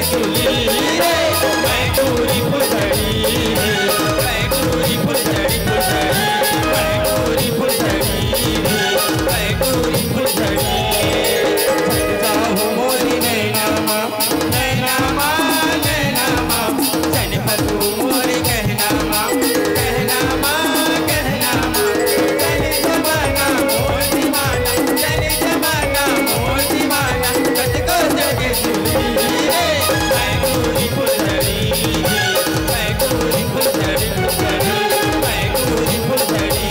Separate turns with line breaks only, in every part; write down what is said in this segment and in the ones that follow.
सुली रे मैं गोरी फुलझड़ी रे मैं गोरी फुलझड़ी फुलझड़ी मैं गोरी फुलझड़ी रे मैं गोरी फुलझड़ी छट जाओ मोरी नैना माँ नैना माँ नैना माँ चल फसू मोरी कहना माँ कहना माँ कहना माँ चले जमाना मोर दीवाना चले जमाना मोर दीवाना कट को जगे सुली रे मैं गोरी फुलझड़ी रे मैं गोरी फुलझड़ी फुलझड़ी मैं गोरी फुलझड़ी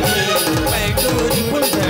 रे मैं गोरी फुलझड़ी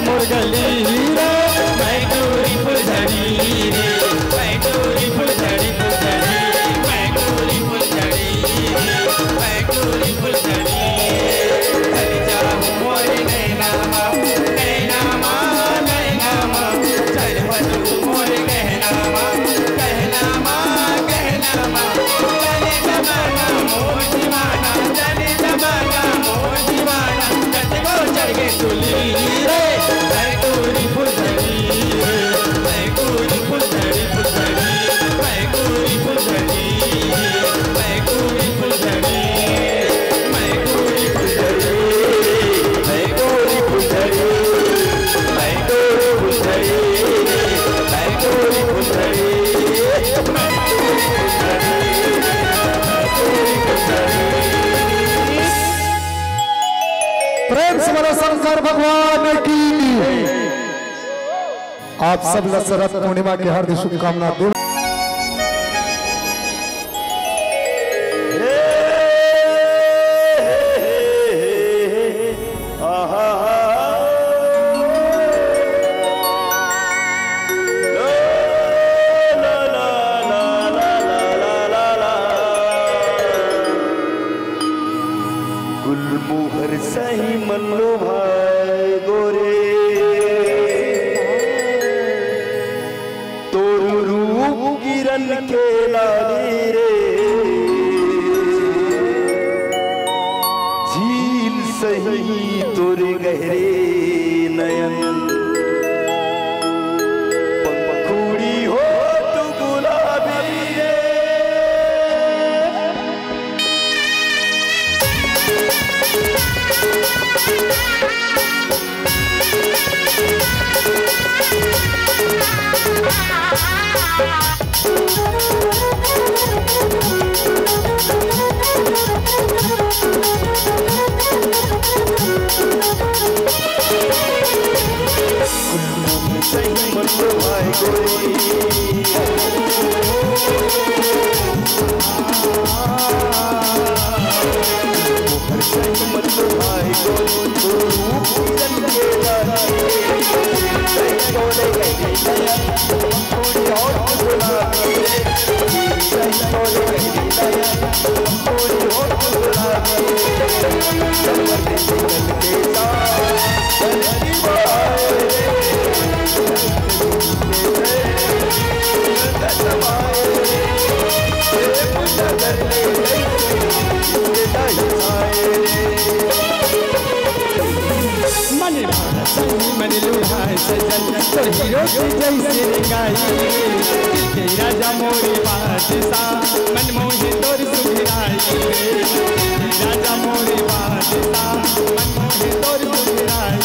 मुरगली रे मैं गोरी फुलझड़ी रे मैं गोरी फुलझड़ी फुलझड़ी मैं गोरी फुलझड़ी रे मैं गोरी फुलझड़ी चल जाओ मोरे नैना माँ नैना माँ नैना माँ चल फसू मोरे कहना माँ कहना माँ कहना माँ चले जमाना मोर दीवाना चले जमाना मोर दीवाना कट को चढ़ के सुली रे मैं गोरी फुलझड़ी रे मैं गोरी फुलझड़ी फुलझड़ी मैं गोरी फुलझड़ी रे मैं गोरी फुलझड़ी मैं गोरी फुलझड़ी मैं गोरी फुलझड़ी मैं गोरी फुलझड़ी मैं गोरी फुलझड़ी मैं गोरी फुलझड़ी
प्रेम से बोलो शंकर भगवान की। आप सब लसरत पूर्णिमा की हार्दिक शुभकामना दो।
गुलमोहर सही मल्लो भाई गोरे तोर रूप किरण के लाली रे झील सही तोर गहरे नयन पंखुड़ी हो मल्लू भाई गोरी मुखर सही मल्लू भाई गोरी तू रूप किरण के लाली सही तोड़े गई नया थोड़ी और गुलाबी सही तोड़े गई नया थोड़ी और गुलाबी चमकते सिंगल के साथ बल्कि बाए
मन लुभाए सजन तो हीरो की जैसे गाई के राजा मोरी बादशाह मन मोहे तोर सुखराई राजा मोरी बादशाह मन मोहे तोर सुखराई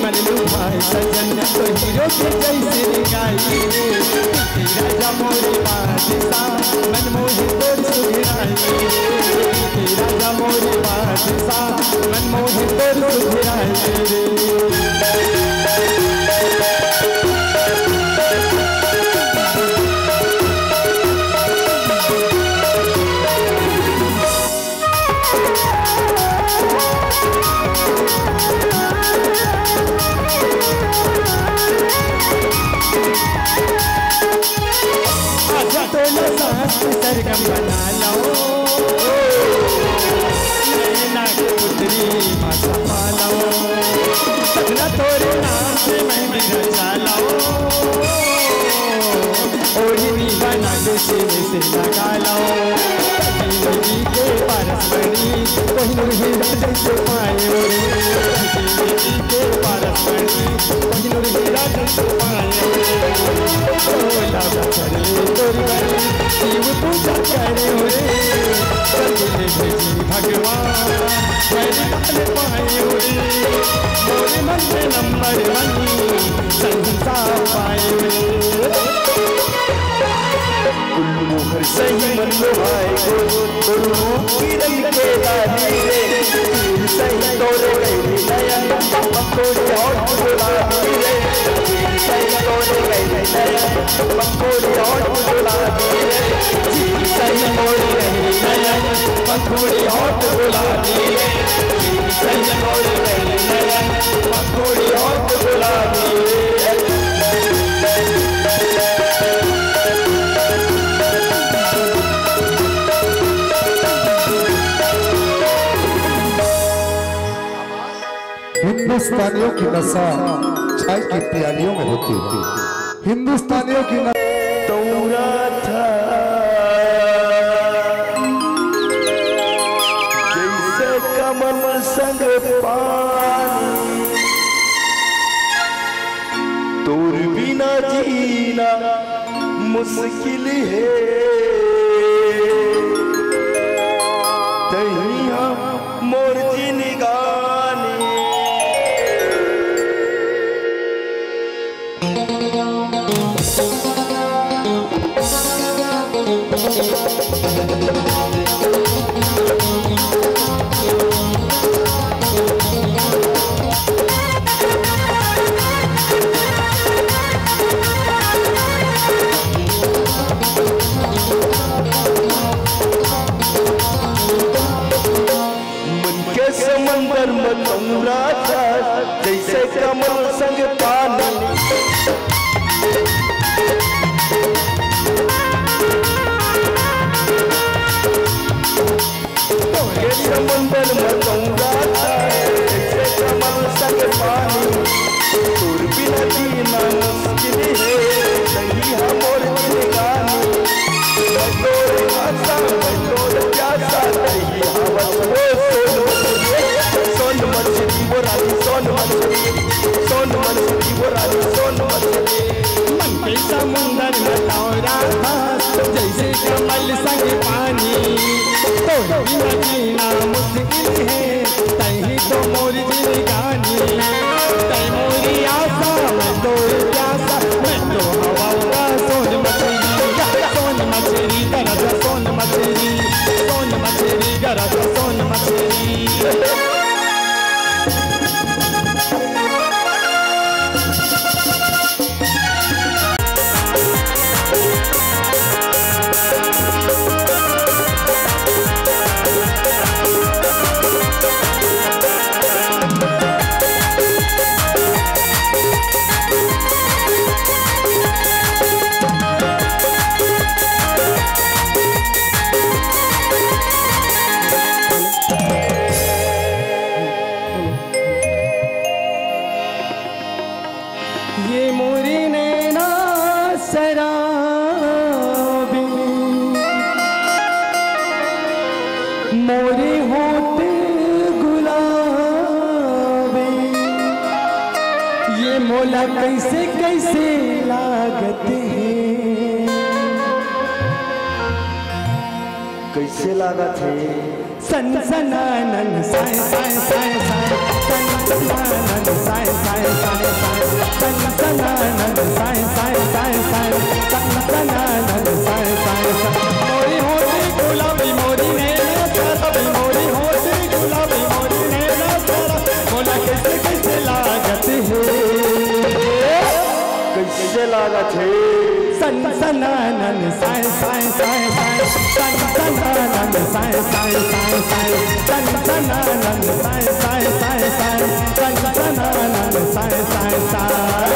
मन लुभाए सजन तो हीरो के जैसे गाई राजा मोरी बादशाह मन मोहे तोर सुखराई राजा मोरी बादशाह मन मोहे तोर सुखराई सरगम बना लो नैना के पुत्री माता पालो सपना तोरे नाम से मेहंदी रचा लो ओढ़नी बना के सीने से लगा लो नदी के पारस बनी कोहिनूर हीरा जैसे पाए नदी के पारस बनी कोहिनूर हीरा जैसे पाए तोरी बनी शिव पूजा करे हुए भेजी भगवान मेरी लाल पाए हुए मोरे मन में नंबर 1 संसार पाए हुए
मुखर सही मल्लू भाई गोरी रूप किरण के लाली सही तोड़े गई नया थोड़ी और गुलाबी सही तोड़े गई नया थोड़ी और गुलाबी सही तोड़े गई नया थोड़ी और गुलाबी सही तोड़े गई नया थोड़ी और गुलाबी
हिंदुस्तानियों की नशा चाय की प्यालियों में होती है। हिंदुस्तानियों की
तौरा था जैसे कमल संग पानी तोर बिना जीना मुश्किल है तहिया मोर जिनगानी ये मोरी नैना शराबी मोरे होठ गुलाबी ये मोला कैसे कैसे लागत है
कैसे लागत है
सनसनानन साय साय साय साय सनसनानन साय साय साय साय सनसनानन साय साय साय साय सनसनानन साय साय साय मोरी होठी गुलाबी मोरी नैना शराबी मोरी होठी गुलाबी मोरी नैना शराबी मोला कैसे कैसे लागत है
कैसे लागत है
सनसनानन साय साय साय साय सनसनानन साय साय साय साय सनसनानन साय साय साय साय सनसनानन साय साय साय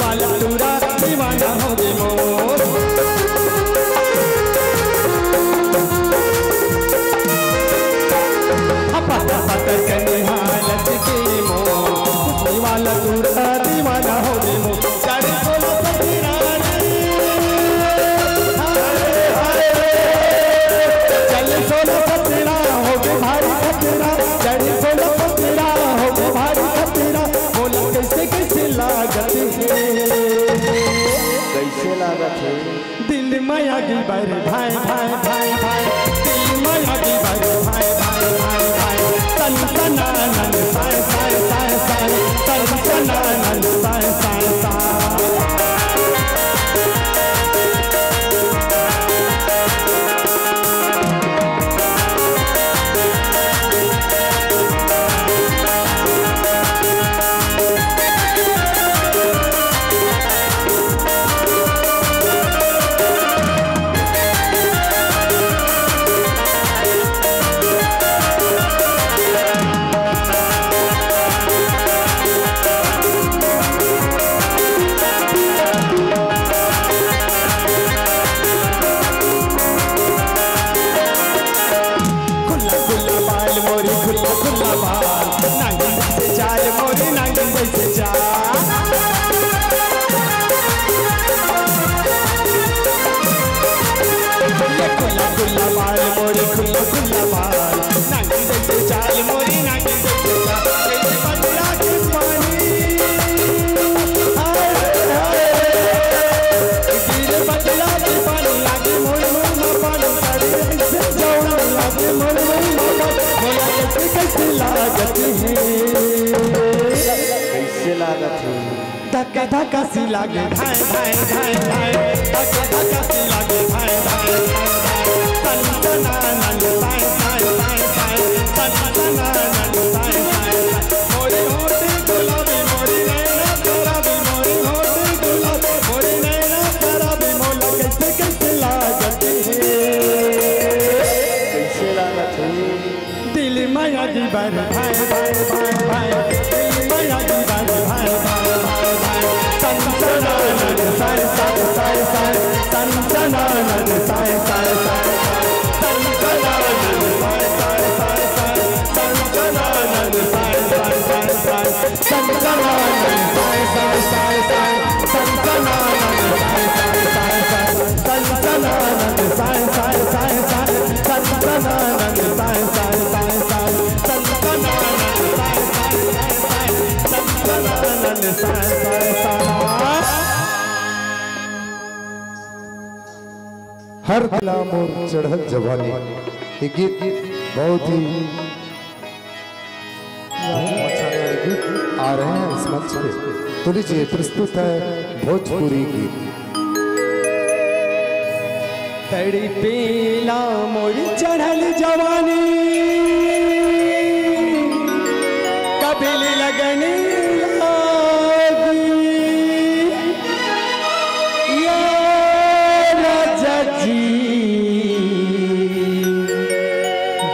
वाला टूरा दीवाना हो गए मोर पता पता करने हालत के मोर वाला टूरा दीवाना हो गए मोर साढ़े 16 सपना चल 16 सपना हो गए भारी खतरा साढ़े 16 सपना हो गए भारी खतरा बोला कैसे कैसे लागत है
कैसे लागत है
दिल माया की बर भाई भाई भाई भाई दिल माया की बर भाई भाई भाई भाई सनसनानन साय साय साय साय सनसनानन साय साय साय
कैसे लागत है
धक्का धक्का सी लागे भाई भाई भाई भाई धक्का धक्का सी लागे भाई भाई सनसनानन साय साय साय साय सनसनानन साय साय मोरी होठी गुलाबी मोरी नैना शराबी मोरी होठी गुलाबी मोरी नैना शराबी मोला कैसे कैसे लागत है
कैसे लागत है
दिल माया की बर भाई भाई भाई भाई दिल माया की बर भाई भाई भाई भाई सनसनानन साय साय साय साय सनसनानन साय साय साय सनसनानन साय साय साय साय सनसनानन साय साय साय साय सनसनानन साय साय साय साय सनसनानन साय साय साय साय सनसनानन साय साय साय साय सनसनानन साय साय साय साय सनसनानन साय साय साय साय सनसनानन साय साय साय
हर दिलाम और चढ़त जवानी ये गीत बहुत ही मचाने वाले गीत आ रहे हैं इस मंच पे। तो लीजिए प्रस्तुत है भोजपुरी गीत।
तड़पेला मोरी चढ़ल जवानी कबिल लगन लागी या राजा जी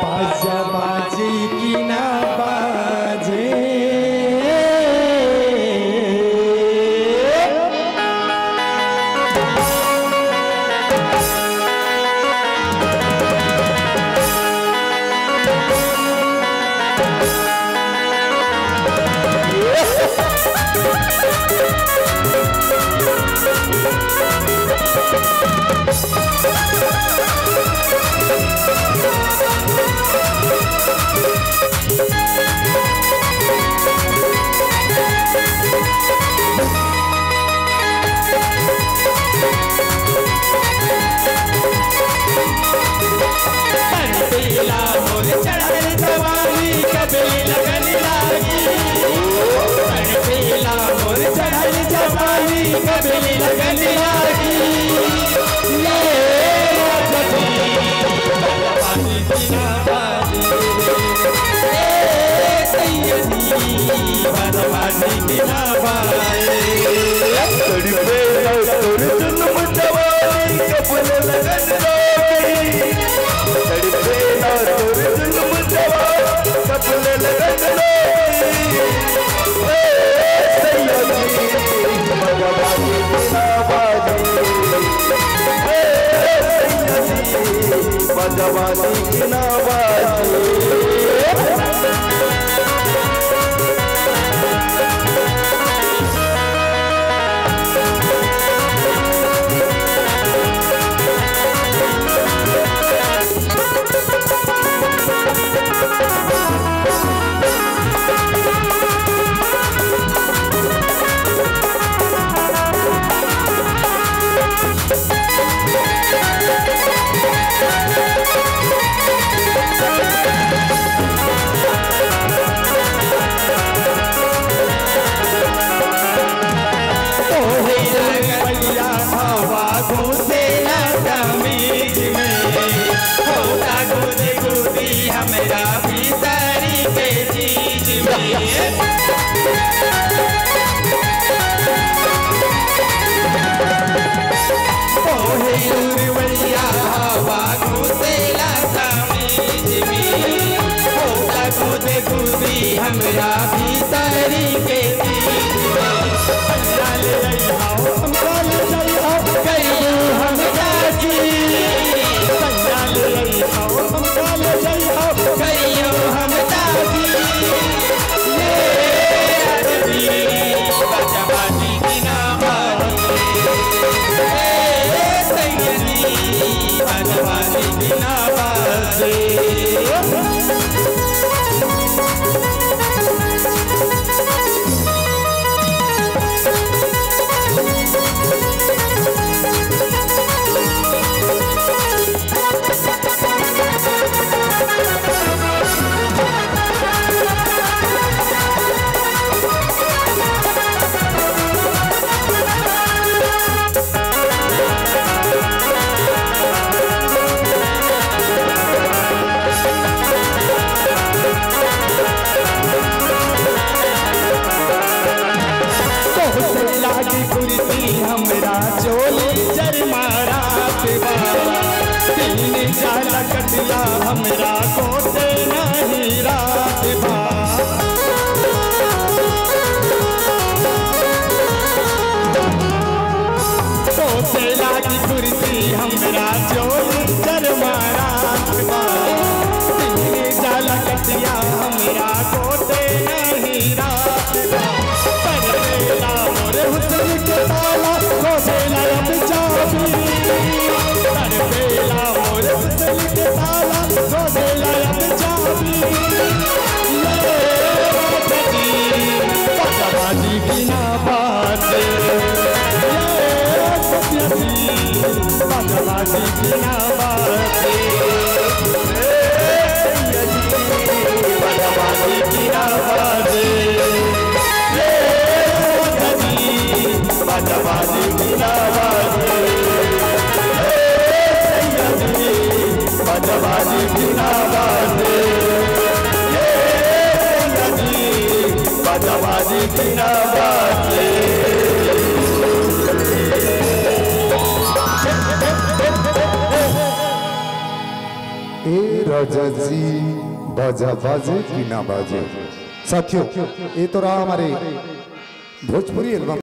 बाजा बाजी की ना बाजे
जवानी की ना बाजी
हमरा भीतरी के
कटिया हमरा कोटे नहीं रात कोटे लागी कुर्सी हमरा चोली चरमारा जाला कटिया हमरा कोटे नहीं रात परेला मोरे हुस्न के ताला कोसेला अब चाबी परेला मोरे हुस्न के ताला कोसेला अब चाबी बाजी की ना बात बाजी की ना बात बाजी की ना बात बाजी की ना बात
की ना बाजे।
ए राजा जी बाजा बाजे की ना बाजे। साथियों ये तो रहा हमारे भोजपुरी एल्बम